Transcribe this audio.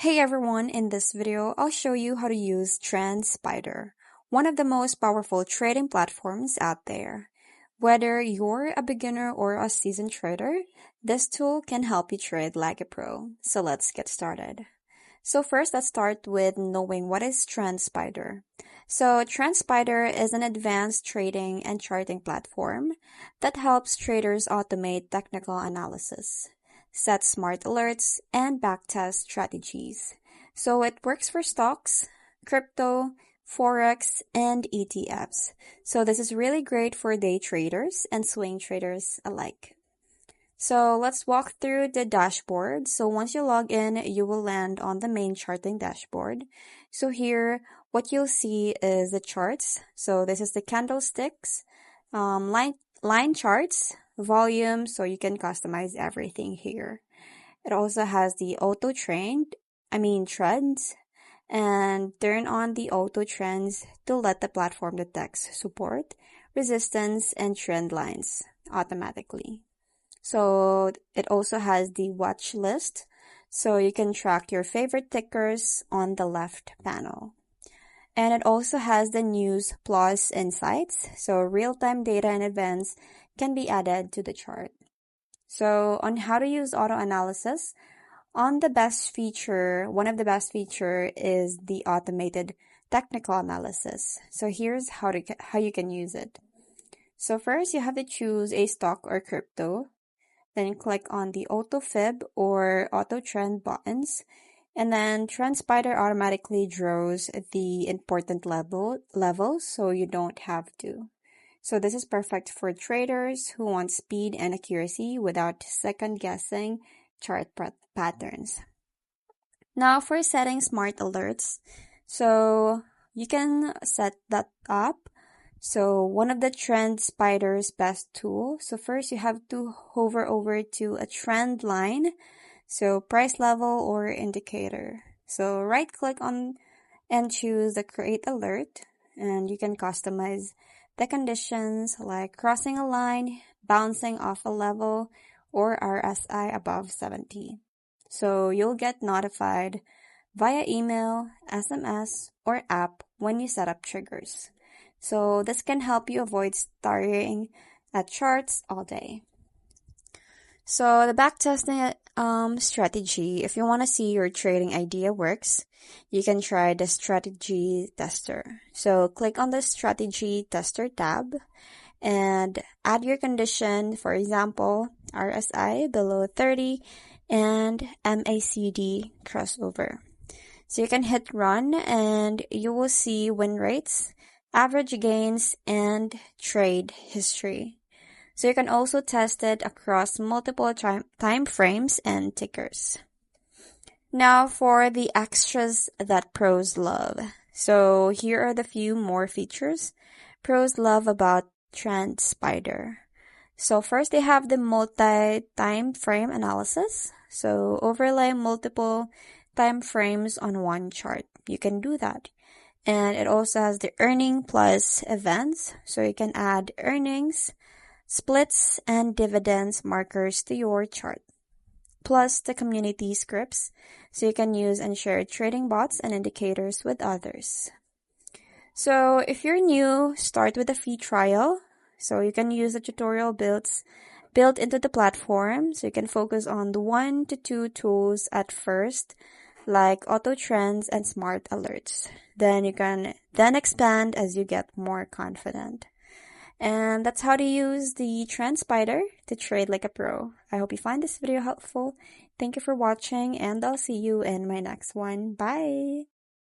Hey everyone, in this video, I'll show you how to use TrendSpider, one of the most powerful trading platforms out there. Whether you're a beginner or a seasoned trader, this tool can help you trade like a pro. So let's get started. So first, let's start with knowing what is TrendSpider. So TrendSpider is an advanced trading and charting platform that helps traders automate technical analysis, set smart alerts, and backtest strategies. So it works for stocks, crypto, forex, and ETFs. So this is really great for day traders and swing traders alike. So let's walk through the dashboard. So once you log in, you will land on the main charting dashboard. So here, what you'll see is the charts. So this is the candlesticks, line charts, volume, so you can customize everything here. It also has the trends, and turn on the auto trends to let the platform detect support, resistance, and trend lines automatically. So it also has the watch list, so you can track your favorite tickers on the left panel. And it also has the news plus insights, so real-time data and events can be added to the chart. So on how to use auto analysis, one of the best feature is the automated technical analysis. So here's how you can use it. So first, you have to choose a stock or crypto. Then click on the auto fib or auto trend buttons, and then TrendSpider automatically draws the important levels, so you don't have to. So this is perfect for traders who want speed and accuracy without second guessing chart patterns. Now for setting smart alerts, so you can set that up. So one of the TrendSpider's best tools. So first you have to hover over to a trend line, so price level or indicator. So right click on and choose the create alert, and you can customize the conditions like crossing a line, bouncing off a level, or RSI above 70. So you'll get notified via email, SMS, or app when you set up triggers. So this can help you avoid staring at charts all day. So the backtesting strategy, if you want to see your trading idea works, you can try the strategy tester. So click on the strategy tester tab and add your condition, for example, RSI below 30 and MACD crossover. So you can hit run and you will see win rates, average gains, and trade history. So you can also test it across multiple time frames and tickers. Now for the extras that pros love. So here are the few more features pros love about TrendSpider. So first they have the multi-time frame analysis. So overlay multiple time frames on one chart. You can do that. And it also has the earning plus events, so you can add earnings, splits, and dividends markers to your chart. Plus the community scripts, so you can use and share trading bots and indicators with others. So if you're new, start with a free trial. So you can use the tutorial built into the platform, so you can focus on the 1 to 2 tools at first, like auto trends and smart alerts. Then you can expand as you get more confident. And that's how to use the TrendSpider to trade like a pro. I hope you find this video helpful. Thank you for watching, and I'll see you in my next one. Bye!